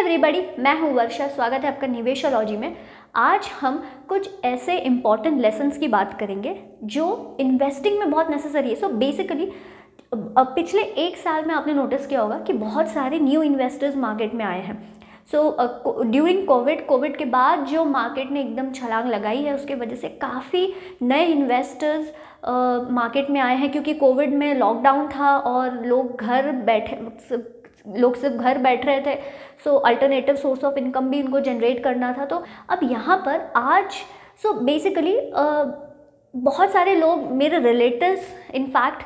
Everybody, मैं हूँ वर्षा। स्वागत है आपका निवेशोलॉजी में। आज हम कुछ ऐसे इंपॉर्टेंट लेसन्स की बात करेंगे जो इन्वेस्टिंग में बहुत नेसेसरी है। सो बेसिकली पिछले एक साल में आपने नोटिस किया होगा कि बहुत सारे न्यू इन्वेस्टर्स मार्केट में आए हैं। सो ड्यूरिंग कोविड के बाद जो मार्केट ने एकदम छलांग लगाई है, उसके वजह से काफ़ी नए इन्वेस्टर्स मार्केट में आए हैं, क्योंकि कोविड में लॉकडाउन था और लोग सिर्फ घर बैठ रहे थे। सो अल्टरनेटिव सोर्स ऑफ इनकम भी इनको जनरेट करना था। तो अब यहाँ पर आज बेसिकली बहुत सारे लोग, मेरे रिलेटिव्स, इनफैक्ट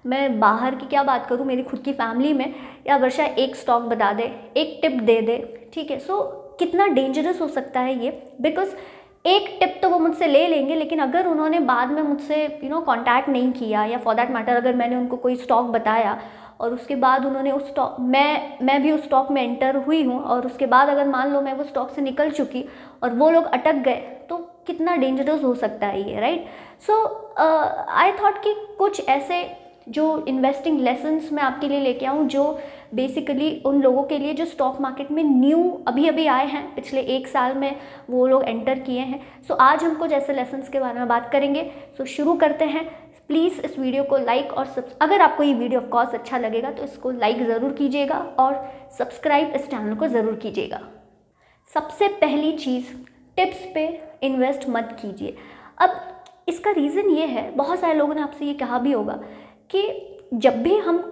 मैं बाहर की क्या बात करूँ, मेरी खुद की फैमिली में, या वर्षा एक स्टॉक बता दे, एक टिप दे दे, ठीक है। सो कितना डेंजरस हो सकता है ये, बिकॉज एक टिप तो वो मुझसे ले लेंगे, लेकिन अगर उन्होंने बाद में मुझसे कांटेक्ट नहीं किया, या फॉर दैट मैटर अगर मैंने उनको कोई स्टॉक बताया और उसके बाद उन्होंने उस स्टॉक, मैं भी उस स्टॉक में एंटर हुई हूँ, और उसके बाद अगर मान लो मैं वो स्टॉक से निकल चुकी और वो लोग अटक गए, तो कितना डेंजरस हो सकता है ये, राइट। सो आई थॉट कि कुछ ऐसे जो इन्वेस्टिंग लेसन्स मैं आपके लिए लेके आऊँ, जो बेसिकली उन लोगों के लिए जो स्टॉक मार्केट में न्यू अभी आए हैं, पिछले एक साल में वो लोग एंटर किए हैं। सो आज हम कुछ ऐसे लेसन्स के बारे में बात करेंगे। सो शुरू करते हैं। प्लीज़ इस वीडियो को लाइक और अगर आपको ये वीडियो ऑफ कोर्स अच्छा लगेगा तो इसको लाइक ज़रूर कीजिएगा और सब्सक्राइब इस चैनल को ज़रूर कीजिएगा। सबसे पहली चीज़, टिप्स पे इन्वेस्ट मत कीजिए। अब इसका रीज़न ये है, बहुत सारे लोगों ने आपसे ये कहा भी होगा कि जब भी हम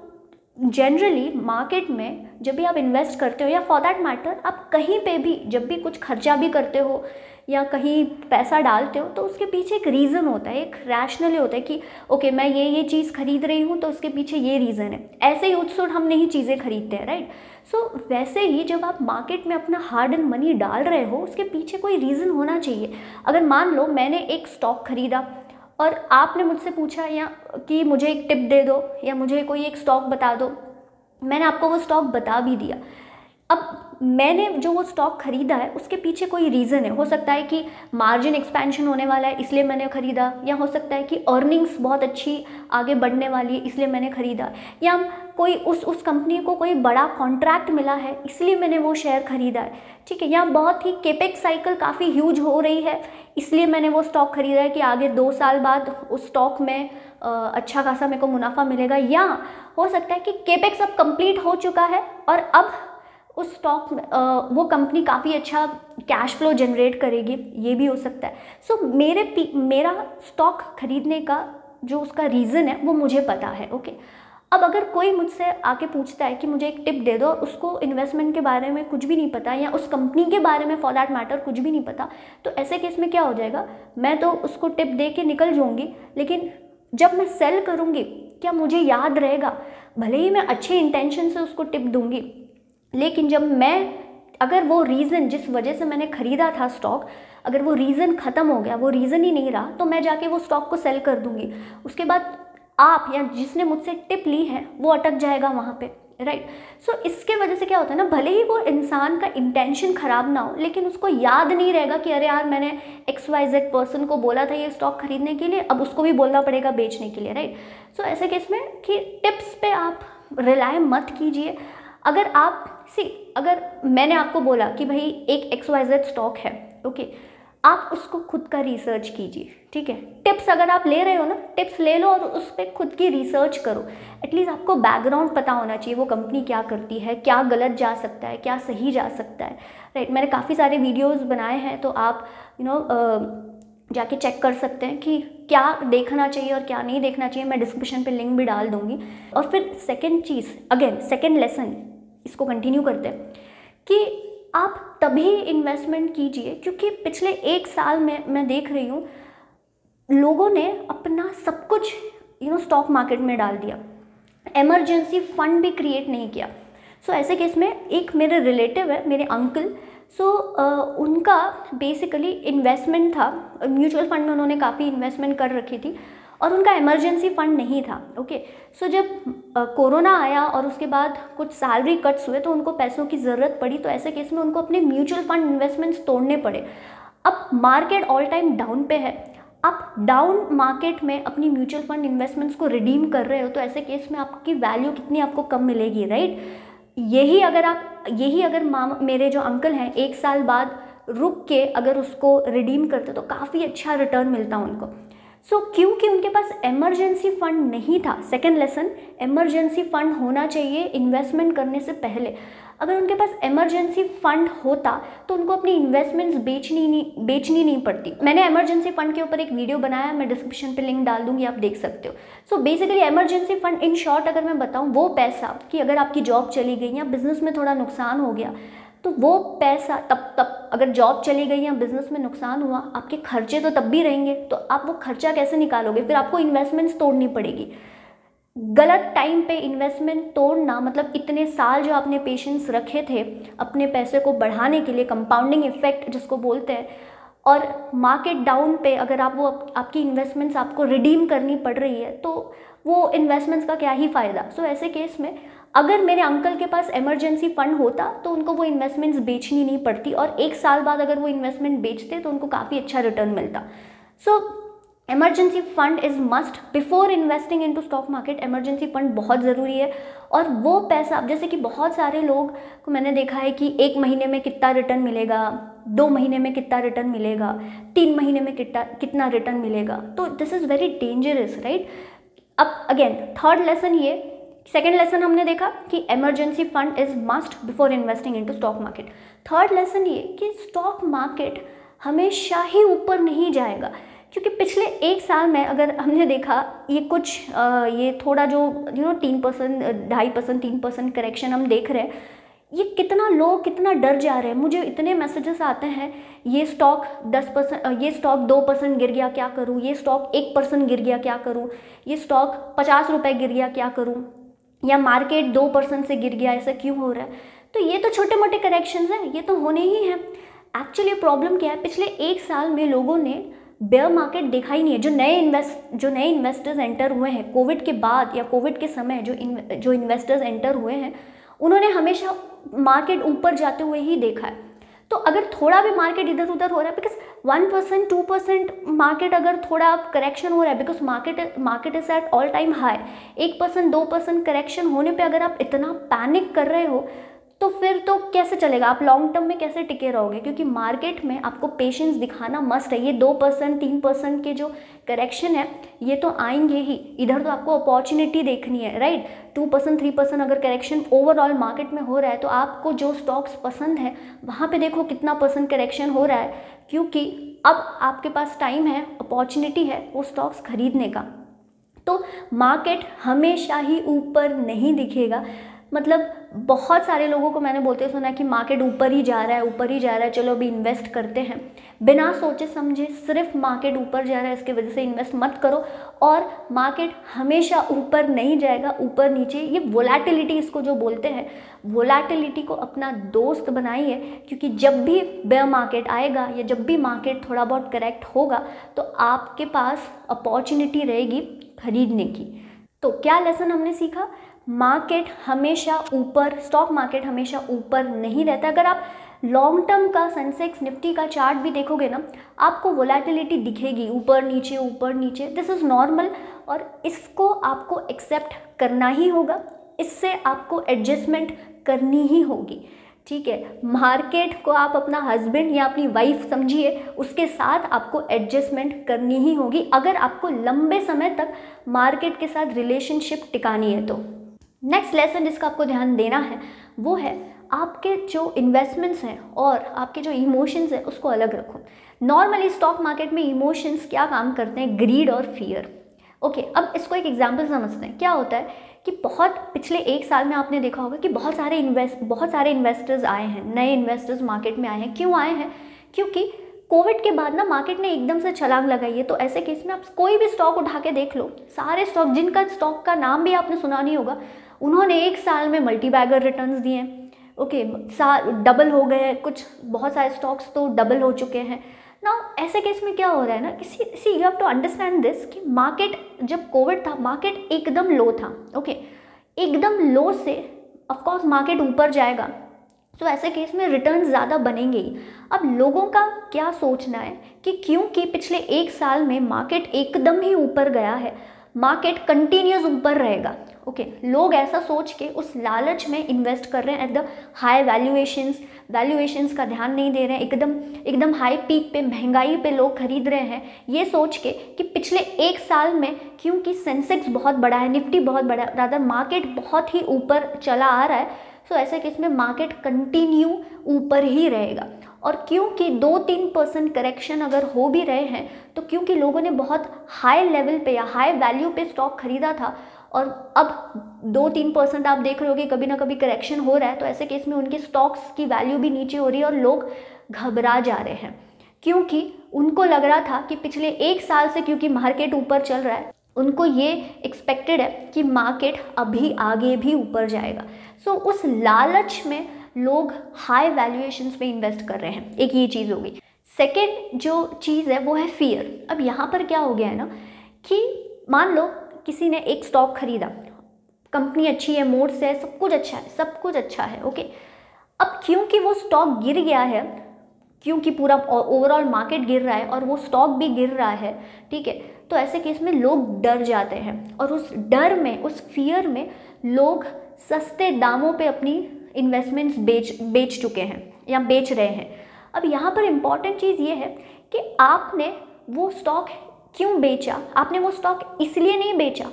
जनरली मार्केट में जब भी आप इन्वेस्ट करते हो, या फॉर दैट मैटर आप कहीं पे भी जब भी कुछ खर्चा भी करते हो या कहीं पैसा डालते हो, तो उसके पीछे एक रीज़न होता है, एक रैशनल होता है कि ओके मैं ये चीज़ खरीद रही हूँ तो उसके पीछे ये रीज़न है। ऐसे ही उछूट हम नहीं चीज़ें खरीदते हैं, राइट। सो वैसे ही जब आप मार्केट में अपना हार्ड एंड मनी डाल रहे हो, उसके पीछे कोई रीज़न होना चाहिए। अगर मान लो मैंने एक स्टॉक खरीदा और आपने मुझसे पूछा या कि मुझे एक टिप दे दो या मुझे कोई एक स्टॉक बता दो, मैंने आपको वो स्टॉक बता भी दिया। अब मैंने जो वो स्टॉक खरीदा है उसके पीछे कोई रीज़न है। हो सकता है कि मार्जिन एक्सपेंशन होने वाला है इसलिए मैंने ख़रीदा, या हो सकता है कि अर्निंग्स बहुत अच्छी आगे बढ़ने वाली है इसलिए मैंने ख़रीदा, या कोई उस कंपनी को कोई बड़ा कॉन्ट्रैक्ट मिला है इसलिए मैंने वो शेयर ख़रीदा है, ठीक है। या बहुत ही केपेक्स साइकिल काफ़ी ह्यूज हो रही है इसलिए मैंने वो स्टॉक खरीदा है कि आगे 2 साल बाद उस स्टॉक में अच्छा खासा मेरे को मुनाफा मिलेगा। या हो सकता है कि केपेक्स अब कंप्लीट हो चुका है और अब उस स्टॉक में वो कंपनी काफ़ी अच्छा कैश फ्लो जनरेट करेगी, ये भी हो सकता है। सो मेरा स्टॉक खरीदने का जो उसका रीज़न है वो मुझे पता है, ओके। अब अगर कोई मुझसे आके पूछता है कि मुझे एक टिप दे दो, उसको इन्वेस्टमेंट के बारे में कुछ भी नहीं पता, या उस कंपनी के बारे में फॉर दैट मैटर कुछ भी नहीं पता, तो ऐसे केस में क्या हो जाएगा, मैं तो उसको टिप दे के निकल जाऊँगी, लेकिन जब मैं सेल करूँगी क्या मुझे याद रहेगा? भले ही मैं अच्छे इंटेंशन से उसको टिप दूँगी, लेकिन जब अगर वो रीज़न जिस वजह से मैंने ख़रीदा था स्टॉक, अगर वो रीज़न ख़त्म हो गया, वो रीज़न ही नहीं रहा, तो मैं जाके वो स्टॉक को सेल कर दूँगी। उसके बाद आप या जिसने मुझसे टिप ली है वो अटक जाएगा वहाँ पे, राइट। सो इसके वजह से क्या होता है ना, भले ही वो इंसान का इंटेंशन ख़राब ना हो, लेकिन उसको याद नहीं रहेगा कि अरे यार मैंने XYZ पर्सन को बोला था ये स्टॉक खरीदने के लिए, अब उसको भी बोलना पड़ेगा बेचने के लिए, राइट। सो ऐसे केस में कि टिप्स पे आप रिलाय मत कीजिए। अगर मैंने आपको बोला कि भाई एक XYZ स्टॉक है, ओके, आप उसको खुद का रिसर्च कीजिए, ठीक है। टिप्स अगर आप ले रहे हो ना, टिप्स ले लो और उस पर खुद की रिसर्च करो। एटलीस्ट आपको बैकग्राउंड पता होना चाहिए, वो कंपनी क्या करती है, क्या गलत जा सकता है, क्या सही जा सकता है, राइट। मैंने काफ़ी सारे वीडियोज़ बनाए हैं, तो आप जाके चेक कर सकते हैं कि क्या देखना चाहिए और क्या नहीं देखना चाहिए। मैं डिस्क्रिप्शन पे लिंक भी डाल दूँगी। और फिर सेकेंड लेसन, इसको कंटिन्यू करते हैं कि आप तभी इन्वेस्टमेंट कीजिए, क्योंकि पिछले एक साल में मैं देख रही हूँ लोगों ने अपना सब कुछ स्टॉक मार्केट में डाल दिया, इमरजेंसी फंड भी क्रिएट नहीं किया। सो ऐसे केस में एक मेरे रिलेटिव है, मेरे अंकल, उनका बेसिकली इन्वेस्टमेंट था म्यूचुअल फंड में, उन्होंने काफ़ी इन्वेस्टमेंट कर रखी थी और उनका इमरजेंसी फंड नहीं था, ओके। सो जब कोरोना आया और उसके बाद कुछ सैलरी कट्स हुए तो उनको पैसों की ज़रूरत पड़ी, तो ऐसे केस में उनको अपने म्यूचुअल फंड इन्वेस्टमेंट्स तोड़ने पड़े। अब मार्केट ऑल टाइम डाउन पे है, आप डाउन मार्केट में अपनी म्यूचुअल फंड इन्वेस्टमेंट्स को रिडीम कर रहे हो, तो ऐसे केस में आपकी वैल्यू कितनी आपको कम मिलेगी, राइट। यही अगर मेरे जो अंकल हैं 1 साल बाद रुक के अगर उसको रिडीम करते तो काफ़ी अच्छा रिटर्न मिलता उनको। क्योंकि उनके पास इमरजेंसी फंड नहीं था। सेकंड लेसन, इमरजेंसी फंड होना चाहिए इन्वेस्टमेंट करने से पहले। अगर उनके पास इमरजेंसी फंड होता तो उनको अपनी इन्वेस्टमेंट्स बेचनी नहीं पड़ती। मैंने इमरजेंसी फंड के ऊपर एक वीडियो बनाया, मैं डिस्क्रिप्शन पे लिंक डाल दूंगी, आप देख सकते हो। Basically emergency fund, in short अगर मैं बताऊं, वो पैसा कि अगर आपकी जॉब चली गई या बिजनेस में थोड़ा नुकसान हो गया तो वो पैसा तब अगर जॉब चली गई या बिजनेस में नुकसान हुआ, आपके खर्चे तो तब भी रहेंगे, तो आप वो खर्चा कैसे निकालोगे? फिर आपको इन्वेस्टमेंट्स तोड़नी पड़ेगी। गलत टाइम पे इन्वेस्टमेंट तोड़ना मतलब इतने साल जो आपने पेशेंस रखे थे अपने पैसे को बढ़ाने के लिए, कंपाउंडिंग इफेक्ट जिसको बोलते हैं, और मार्केट डाउन पे अगर आपकी इन्वेस्टमेंट्स आपको रिडीम करनी पड़ रही है तो वो इन्वेस्टमेंट्स का क्या ही फ़ायदा। ऐसे केस में अगर मेरे अंकल के पास इमरजेंसी फंड होता तो उनको वो इन्वेस्टमेंट्स बेचनी नहीं पड़ती, और 1 साल बाद अगर वो इन्वेस्टमेंट बेचते तो उनको काफ़ी अच्छा रिटर्न मिलता। Emergency fund is must before investing into stock market. Emergency fund बहुत ज़रूरी है। और वो पैसा, जैसे कि बहुत सारे लोग को मैंने देखा है कि 1 महीने में कितना रिटर्न मिलेगा, 2 महीने में कितना रिटर्न मिलेगा, 3 महीने में कितना रिटर्न मिलेगा, तो this is very dangerous, right. अब अगेन थर्ड लेसन ये, सेकेंड लेसन हमने देखा कि emergency fund is must before investing into stock market. Third lesson ये कि स्टॉक मार्केट हमेशा ही ऊपर नहीं जाएगा, क्योंकि पिछले 1 साल में अगर हमने देखा ये थोड़ा जो 3%, 2.5%, 3% करेक्शन हम देख रहे हैं, ये कितना डर जा रहे हैं। मुझे इतने मैसेजेस आते हैं, ये स्टॉक 10%, ये स्टॉक 2% गिर गया क्या करूँ, ये स्टॉक 1% गिर गया क्या करूँ, ये स्टॉक 50 रुपये गिर गया क्या करूँ, या मार्केट 2% से गिर गया, ऐसा क्यों हो रहा है। तो ये तो छोटे मोटे करेक्शंस हैं, ये तो होने ही हैं। एक्चुअली प्रॉब्लम क्या है, पिछले 1 साल में लोगों ने बेयर मार्केट देखा ही नहीं है। जो नए इन्वेस्टर्स एंटर हुए हैं कोविड के बाद या कोविड के समय, जो इन्वेस्टर्स एंटर हुए हैं, उन्होंने हमेशा मार्केट ऊपर जाते हुए ही देखा है। तो अगर थोड़ा भी मार्केट इधर उधर हो रहा है, बिकॉज 1%, 2% मार्केट अगर थोड़ा करेक्शन हो रहा है, because market is at all time high, 1%, 2% correction होने पे अगर आप इतना पैनिक कर रहे हो तो फिर तो कैसे चलेगा, आप लॉन्ग टर्म में कैसे टिके रहोगे। क्योंकि मार्केट में आपको पेशेंस दिखाना मस्ट है। ये 2%, 3% के जो करेक्शन है ये तो आएंगे ही, इधर तो आपको अपॉर्चुनिटी देखनी है, राइट। 2%, 3% अगर करेक्शन ओवरऑल मार्केट में हो रहा है तो आपको जो स्टॉक्स पसंद है वहाँ पे देखो कितना % करेक्शन हो रहा है, क्योंकि अब आपके पास टाइम है, अपॉर्चुनिटी है वो स्टॉक्स खरीदने का। तो मार्केट हमेशा ही ऊपर नहीं दिखेगा। मतलब बहुत सारे लोगों को मैंने बोलते सुना कि मार्केट ऊपर ही जा रहा है, चलो अभी इन्वेस्ट करते हैं। बिना सोचे समझे सिर्फ मार्केट ऊपर जा रहा है इसके वजह से इन्वेस्ट मत करो। और मार्केट हमेशा ऊपर नहीं जाएगा, ऊपर नीचे, ये वोलेटिलिटी इसको जो बोलते हैं, वोलेटिलिटी को अपना दोस्त बनाइए। क्योंकि जब भी बेयर मार्केट आएगा या जब भी मार्केट थोड़ा बहुत करेक्ट होगा तो आपके पास अपॉर्चुनिटी रहेगी खरीदने की। तो क्या लेसन हमने सीखा, मार्केट हमेशा ऊपर, स्टॉक मार्केट हमेशा ऊपर नहीं रहता। अगर आप लॉन्ग टर्म का सेंसेक्स निफ्टी का चार्ट भी देखोगे ना, आपको वोलेटिलिटी दिखेगी, ऊपर नीचे, दिस इज़ नॉर्मल। और इसको आपको एक्सेप्ट करना ही होगा, इससे आपको एडजस्टमेंट करनी ही होगी, ठीक है। मार्केट को आप अपना हस्बैंड या अपनी वाइफ समझिए, उसके साथ आपको एडजस्टमेंट करनी ही होगी अगर आपको लंबे समय तक मार्केट के साथ रिलेशनशिप टिकानी है तो। नेक्स्ट लेसन जिसका आपको ध्यान देना है वो है आपके जो इन्वेस्टमेंट्स हैं और आपके जो इमोशंस हैं उसको अलग रखो। नॉर्मली स्टॉक मार्केट में इमोशंस क्या काम करते हैं, ग्रीड और फियर। ओके, अब इसको एक एग्जांपल समझते हैं। क्या होता है कि पिछले 1 साल में आपने देखा होगा कि बहुत सारे इन्वेस्टर्स आए हैं, नए इन्वेस्टर्स मार्केट में आए हैं। क्यों आए हैं? क्योंकि कोविड के बाद ना मार्केट ने एकदम से छलांग लगाई है। तो ऐसे केस में आप कोई भी स्टॉक उठा के देख लो, सारे स्टॉक, जिनका स्टॉक का नाम भी आपने सुना नहीं होगा, उन्होंने 1 साल में मल्टीबैगर रिटर्न्स दिए हैं। ओके, डबल हो गए हैं, कुछ बहुत सारे स्टॉक्स तो डबल हो चुके हैं ना। ऐसे केस में क्या हो रहा है ना, you have to understand this कि मार्केट, जब कोविड था मार्केट एकदम लो था। ओके, एकदम लो से ऑफकोर्स मार्केट ऊपर जाएगा, तो ऐसे केस में रिटर्न ज़्यादा बनेंगे ही। अब लोगों का क्या सोचना है कि क्योंकि पिछले 1 साल में मार्केट एकदम ही ऊपर गया है, मार्केट कंटिन्यूस ऊपर रहेगा ओके, लोग ऐसा सोच के उस लालच में इन्वेस्ट कर रहे हैं एट द हाई वैल्यूएशंस का ध्यान नहीं दे रहे हैं, एकदम हाई पीक पे, महंगाई पे लोग खरीद रहे हैं ये सोच के कि पिछले 1 साल में क्योंकि सेंसेक्स बहुत बड़ा है, निफ्टी बहुत बड़ा है, रादर मार्केट बहुत ही ऊपर चला आ रहा है, सो ऐसे केस में मार्केट कंटिन्यू ऊपर ही रहेगा। और क्योंकि 2-3% करेक्शन अगर हो भी रहे हैं तो क्योंकि लोगों ने बहुत हाई लेवल पे या हाई वैल्यू पे स्टॉक खरीदा था और अब 2-3% आप देख रहे हो कि कभी ना कभी करेक्शन हो रहा है, तो ऐसे केस में उनके स्टॉक्स की वैल्यू भी नीचे हो रही है और लोग घबरा जा रहे हैं क्योंकि उनको लग रहा था कि पिछले 1 साल से क्योंकि मार्केट ऊपर चल रहा है, उनको ये एक्सपेक्टेड है कि मार्केट अभी आगे भी ऊपर जाएगा। सो उस लालच में लोग हाई वैल्यूएशंस पे इन्वेस्ट कर रहे हैं, एक ये चीज़ होगी। सेकेंड जो चीज़ है वो है फियर। अब यहाँ पर क्या हो गया है ना कि मान लो किसी ने एक स्टॉक खरीदा, कंपनी अच्छी है, मोड्स है, सब कुछ अच्छा है, ओके। अब क्योंकि वो स्टॉक गिर गया है, क्योंकि पूरा ओवरऑल मार्केट गिर रहा है और वो स्टॉक भी गिर रहा है, ठीक है, तो ऐसे केस में लोग डर जाते हैं और उस डर में, उस फियर में लोग सस्ते दामों पे अपनी इन्वेस्टमेंट्स बेच चुके हैं या बेच रहे हैं। अब यहाँ पर इम्पॉर्टेंट चीज़ ये है कि आपने वो स्टॉक क्यों बेचा। आपने वो स्टॉक इसलिए नहीं बेचा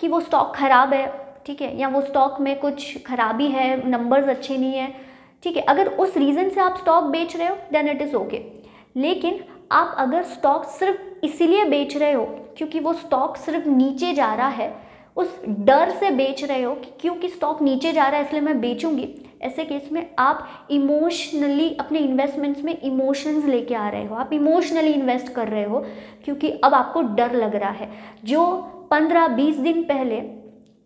कि वो स्टॉक ख़राब है, ठीक है, या वो स्टॉक में कुछ खराबी है, नंबर्स अच्छे नहीं है, ठीक है। अगर उस रीज़न से आप स्टॉक बेच रहे हो देन इट इज़ ओके। लेकिन आप अगर स्टॉक सिर्फ इसीलिए बेच रहे हो क्योंकि वो स्टॉक सिर्फ नीचे जा रहा है, उस डर से बेच रहे हो कि क्योंकि स्टॉक नीचे जा रहा है इसलिए मैं बेचूंगी, ऐसे केस में आप इमोशनली अपने इन्वेस्टमेंट्स में इमोशंस लेके आ रहे हो, आप इमोशनली इन्वेस्ट कर रहे हो क्योंकि अब आपको डर लग रहा है। जो 15-20 दिन पहले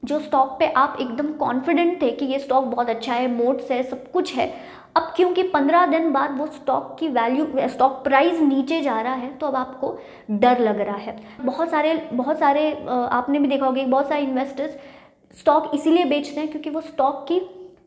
जो स्टॉक पे आप एकदम कॉन्फिडेंट थे कि ये स्टॉक बहुत अच्छा है, मोड्स है, सब कुछ है, अब क्योंकि 15 दिन बाद वो स्टॉक की वैल्यू, स्टॉक प्राइस नीचे जा रहा है तो अब आपको डर लग रहा है। बहुत सारे आपने भी देखा होगा, बहुत सारे इन्वेस्टर्स स्टॉक इसीलिए बेचते हैं क्योंकि वो स्टॉक की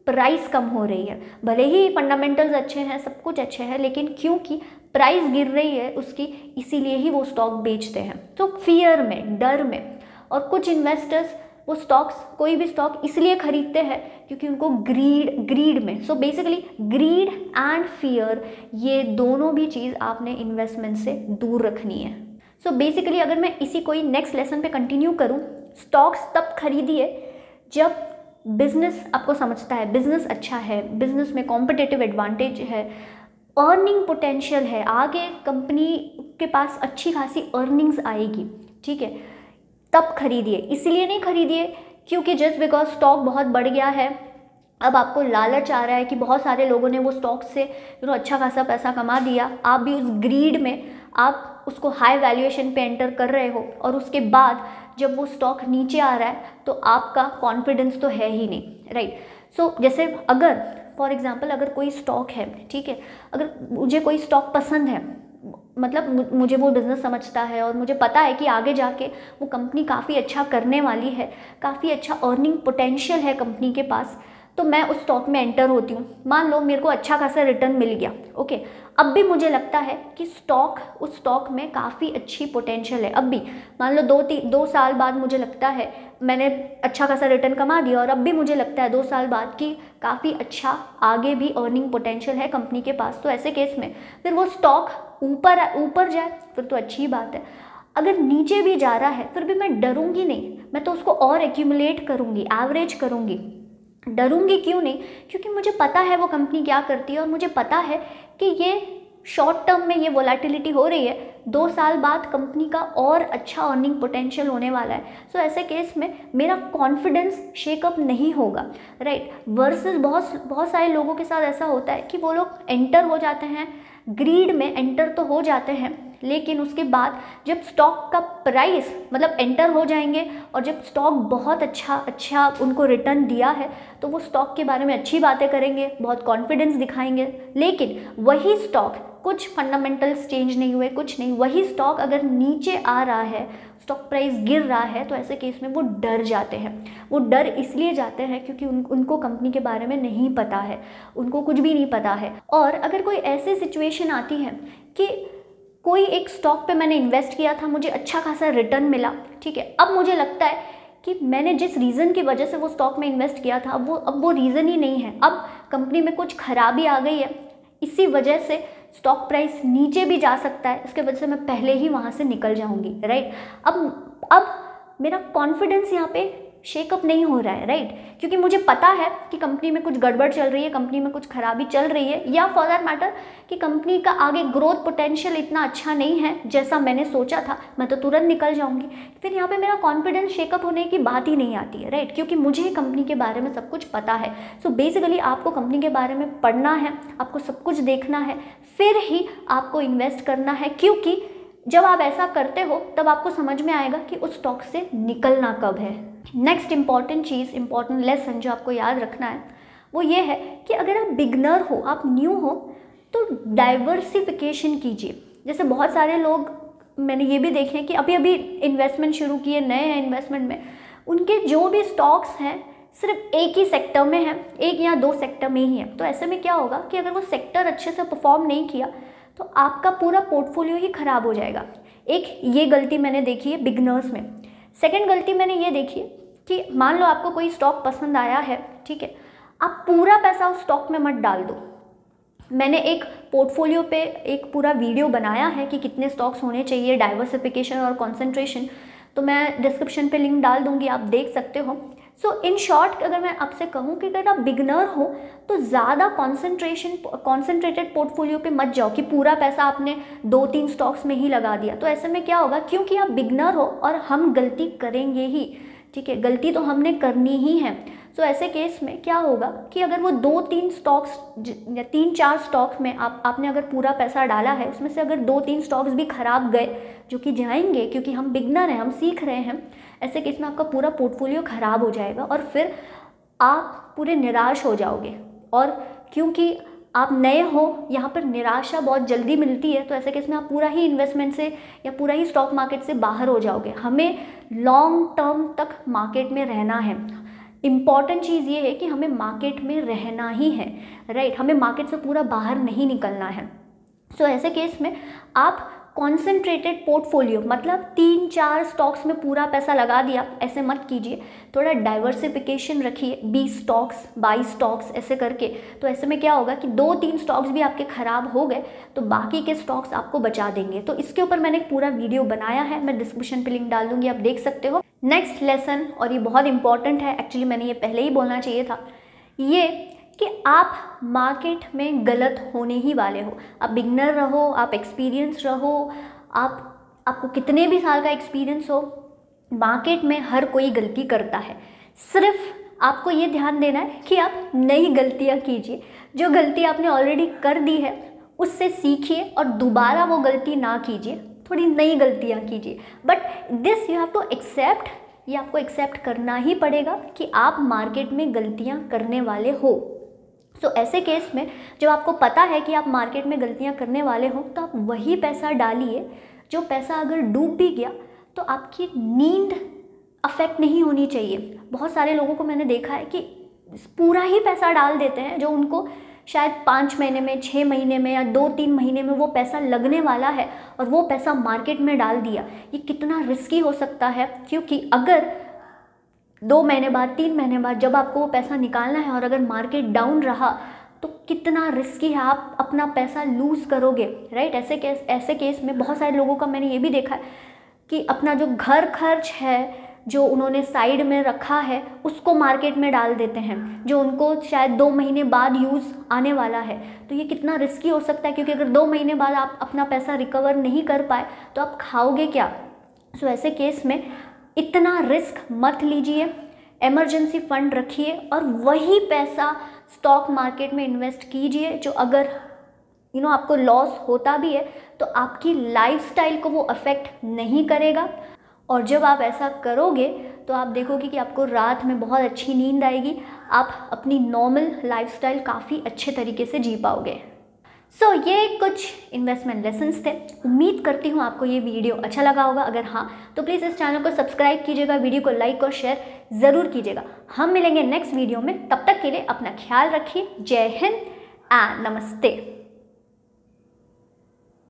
प्राइस कम हो रही है, भले ही फंडामेंटल्स अच्छे हैं, सब कुछ अच्छे हैं, लेकिन क्योंकि प्राइस गिर रही है उसकी, इसीलिए ही वो स्टॉक बेचते हैं। तो फियर में, डर में। और कुछ इन्वेस्टर्स वो स्टॉक्स, कोई भी स्टॉक इसलिए खरीदते हैं क्योंकि उनको ग्रीड में, so basically grid and fear, ये दोनों भी चीज़ आपने इन्वेस्टमेंट से दूर रखनी है। सो बेसिकली अगर मैं इसी कोई नेक्स्ट लेसन पे कंटिन्यू करूँ, स्टॉक्स तब खरीदिए जब बिजनेस आपको समझता है, बिजनेस अच्छा है, बिजनेस में कॉम्पिटिटिव एडवांटेज है, अर्निंग पोटेंशियल है, आगे कंपनी के पास अच्छी खासी अर्निंग्स आएगी, ठीक है, तब खरीदिए। इसीलिए नहीं खरीदिए क्योंकि जस्ट बिकॉज स्टॉक बहुत बढ़ गया है, अब आपको लालच आ रहा है कि बहुत सारे लोगों ने वो स्टॉक से अच्छा खासा पैसा कमा दिया, आप भी उस ग्रीड में आप उसको हाई वैल्यूएशन पे एंटर कर रहे हो और उसके बाद जब वो स्टॉक नीचे आ रहा है तो आपका कॉन्फिडेंस तो है ही नहीं, राइट। सो जैसे अगर फॉर एग्जांपल अगर कोई स्टॉक है, ठीक है, अगर मुझे कोई स्टॉक पसंद है, मतलब मुझे वो बिज़नेस समझता है और मुझे पता है कि आगे जाके वो कंपनी काफ़ी अच्छा करने वाली है, काफ़ी अच्छा अर्निंग पोटेंशियल है कंपनी के पास, तो मैं उस स्टॉक में एंटर होती हूँ। मान लो मेरे को अच्छा खासा रिटर्न मिल गया, ओके, अब भी मुझे लगता है कि उस स्टॉक में काफ़ी अच्छी पोटेंशियल है। अब भी मान लो 2 साल बाद मुझे लगता है मैंने अच्छा खासा रिटर्न कमा दिया और अब भी मुझे लगता है 2 साल बाद कि काफ़ी अच्छा आगे भी अर्निंग पोटेंशियल है कंपनी के पास, तो ऐसे केस में फिर वो स्टॉक ऊपर जाए फिर तो अच्छी बात है। अगर नीचे भी जा रहा है फिर भी मैं डरूंगी नहीं, मैं तो उसको और एक्यूमुलेट करूंगी, एवरेज करूंगी। डरूंगी क्यों नहीं? क्योंकि मुझे पता है वो कंपनी क्या करती है और मुझे पता है कि ये शॉर्ट टर्म में ये वोलेटिलिटी हो रही है, 2 साल बाद कंपनी का और अच्छा अर्निंग पोटेंशियल होने वाला है। सो ऐसे केस में मेरा कॉन्फिडेंस शेकअप नहीं होगा, राइट। वर्सेस बहुत सारे लोगों के साथ ऐसा होता है कि वो लोग एंटर हो जाते हैं, ग्रीड में एंटर तो हो जाते हैं, लेकिन उसके बाद जब स्टॉक का प्राइस, मतलब एंटर हो जाएंगे और जब स्टॉक बहुत अच्छा उनको रिटर्न दिया है तो वो स्टॉक के बारे में अच्छी बातें करेंगे, बहुत कॉन्फिडेंस दिखाएंगे, लेकिन वही स्टॉक, कुछ फंडामेंटल्स चेंज नहीं हुए, कुछ नहीं, वही स्टॉक अगर नीचे आ रहा है, स्टॉक प्राइस गिर रहा है, तो ऐसे केस में वो डर जाते हैं। वो डर इसलिए जाते हैं क्योंकि उनको कंपनी के बारे में नहीं पता है, उनको कुछ भी नहीं पता है। और अगर कोई ऐसी सिचुएशन आती है कि कोई एक स्टॉक पे मैंने इन्वेस्ट किया था, मुझे अच्छा खासा रिटर्न मिला, ठीक है, अब मुझे लगता है कि मैंने जिस रीज़न की वजह से वो स्टॉक में इन्वेस्ट किया था अब वो रीज़न ही नहीं है, अब कंपनी में कुछ खराबी आ गई है, इसी वजह से स्टॉक प्राइस नीचे भी जा सकता है, इसके वजह से मैं पहले ही वहाँ से निकल जाऊँगी, राइट। अब मेरा कॉन्फिडेंस यहाँ पे शेकअप नहीं हो रहा है, राइट, क्योंकि मुझे पता है कि कंपनी में कुछ गड़बड़ चल रही है, कंपनी में कुछ खराबी चल रही है, या फॉर दैट मैटर कि कंपनी का आगे ग्रोथ पोटेंशियल इतना अच्छा नहीं है जैसा मैंने सोचा था, मैं तो तुरंत निकल जाऊंगी। फिर यहाँ पे मेरा कॉन्फिडेंस शेकअप होने की बात ही नहीं आती है, राइट, क्योंकि मुझे कंपनी के बारे में सब कुछ पता है। सो बेसिकली आपको कंपनी के बारे में पढ़ना है, आपको सब कुछ देखना है, फिर ही आपको इन्वेस्ट करना है, क्योंकि जब आप ऐसा करते हो तब आपको समझ में आएगा कि उस स्टॉक से निकलना कब है। नेक्स्ट इंपॉर्टेंट चीज़, इंपॉर्टेंट लेसन जो आपको याद रखना है वो ये है कि अगर आप बिगनर हो, आप न्यू हो, तो डाइवर्सिफिकेशन कीजिए। जैसे बहुत सारे लोग मैंने ये भी देखे हैं कि अभी अभी इन्वेस्टमेंट शुरू किए, नए हैं इन्वेस्टमेंट में, उनके जो भी स्टॉक्स हैं सिर्फ एक ही सेक्टर में है, एक या दो सेक्टर में ही है। तो ऐसे में क्या होगा कि अगर वो सेक्टर अच्छे से परफॉर्म नहीं किया तो आपका पूरा पोर्टफोलियो ही ख़राब हो जाएगा। एक ये गलती मैंने देखी है बिगनर्स में। सेकंड गलती मैंने ये देखी है कि मान लो आपको कोई स्टॉक पसंद आया है, ठीक है, आप पूरा पैसा उस स्टॉक में मत डाल दो। मैंने एक पोर्टफोलियो पे एक पूरा वीडियो बनाया है कि कितने स्टॉक्स होने चाहिए, डाइवर्सिफिकेशन और कॉन्सेंट्रेशन, तो मैं डिस्क्रिप्शन पे लिंक डाल दूंगी, आप देख सकते हो। सो इन शॉर्ट अगर मैं आपसे कहूँ कि अगर आप बिगनर हो तो ज़्यादा कॉन्सेंट्रेटेड पोर्टफोलियो पे मत जाओ कि पूरा पैसा आपने 2-3 स्टॉक्स में ही लगा दिया। तो ऐसे में क्या होगा, क्योंकि आप बिगनर हो और हम गलती करेंगे ही, ठीक है, गलती तो हमने करनी ही है। सो ऐसे केस में क्या होगा कि अगर वो 2-3 स्टॉक्स या 3-4 स्टॉक्स में आपने अगर पूरा पैसा डाला है, उसमें से अगर 2-3 स्टॉक्स भी खराब गए, जो कि जाएंगे क्योंकि हम बिगनर हैं, हम सीख रहे हैं, ऐसे केस में आपका पूरा पोर्टफोलियो ख़राब हो जाएगा और फिर आप पूरे निराश हो जाओगे। और क्योंकि आप नए हो, यहाँ पर निराशा बहुत जल्दी मिलती है, तो ऐसे केस में आप पूरा ही इन्वेस्टमेंट से या पूरा ही स्टॉक मार्केट से बाहर हो जाओगे। हमें लॉन्ग टर्म तक मार्केट में रहना है। इम्पॉर्टेंट चीज़ ये है कि हमें मार्केट में रहना ही है, राइट, हमें मार्केट से पूरा बाहर नहीं निकलना है। सो ऐसे केस में आप कॉन्सेंट्रेटेड पोर्टफोलियो, मतलब 3-4 स्टॉक्स में पूरा पैसा लगा दिया, ऐसे मत कीजिए, थोड़ा डाइवर्सिफिकेशन रखिए, 20 स्टॉक्स 22 स्टॉक्स ऐसे करके। तो ऐसे में क्या होगा कि 2-3 स्टॉक्स भी आपके ख़राब हो गए तो बाकी के स्टॉक्स आपको बचा देंगे। तो इसके ऊपर मैंने एक पूरा वीडियो बनाया है, मैं डिस्क्रिप्शन पे लिंक डाल दूँगी, आप देख सकते हो। नेक्स्ट लेसन, और ये बहुत इंपॉर्टेंट है, एक्चुअली मैंने ये पहले ही बोलना चाहिए था, ये कि आप मार्केट में गलत होने ही वाले हो। आप बिगनर रहो, आप एक्सपीरियंस रहो, आपको कितने भी साल का एक्सपीरियंस हो, मार्केट में हर कोई गलती करता है। सिर्फ आपको ये ध्यान देना है कि आप नई गलतियाँ कीजिए। जो गलती आपने ऑलरेडी कर दी है उससे सीखिए और दोबारा वो गलती ना कीजिए, थोड़ी नई गलतियाँ कीजिए। But this you have to accept, ये आपको एक्सेप्ट करना ही पड़ेगा कि आप मार्केट में गलतियाँ करने वाले हो। सो ऐसे केस में जब आपको पता है कि आप मार्केट में गलतियां करने वाले हो तो आप वही पैसा डालिए जो पैसा अगर डूब भी गया तो आपकी नींद अफेक्ट नहीं होनी चाहिए। बहुत सारे लोगों को मैंने देखा है कि पूरा ही पैसा डाल देते हैं जो उनको शायद 5 महीने में, 6 महीने में या 2-3 महीने में वो पैसा लगने वाला है और वो पैसा मार्केट में डाल दिया। ये कितना रिस्की हो सकता है, क्योंकि अगर 2 महीने बाद, 3 महीने बाद जब आपको वो पैसा निकालना है और अगर मार्केट डाउन रहा तो कितना रिस्की है, आप अपना पैसा लूज़ करोगे, राइट। ऐसे केस में बहुत सारे लोगों का मैंने ये भी देखा है कि अपना जो घर खर्च है जो उन्होंने साइड में रखा है उसको मार्केट में डाल देते हैं, जो उनको शायद 2 महीने बाद यूज़ आने वाला है। तो ये कितना रिस्की हो सकता है, क्योंकि अगर 2 महीने बाद आप अपना पैसा रिकवर नहीं कर पाए तो आप खाओगे क्या। सो ऐसे केस में इतना रिस्क मत लीजिए, इमरजेंसी फंड रखिए और वही पैसा स्टॉक मार्केट में इन्वेस्ट कीजिए जो अगर आपको लॉस होता भी है तो आपकी लाइफस्टाइल को वो अफेक्ट नहीं करेगा। और जब आप ऐसा करोगे तो आप देखोगे कि आपको रात में बहुत अच्छी नींद आएगी, आप अपनी नॉर्मल लाइफस्टाइल काफ़ी अच्छे तरीके से जी पाओगे। सो ये कुछ इन्वेस्टमेंट लेसन्स थे। उम्मीद करती हूँ आपको ये वीडियो अच्छा लगा होगा। अगर हाँ तो प्लीज़ इस चैनल को सब्सक्राइब कीजिएगा, वीडियो को लाइक और शेयर ज़रूर कीजिएगा। हम मिलेंगे नेक्स्ट वीडियो में, तब तक के लिए अपना ख्याल रखिए। जय हिंद एंड नमस्ते।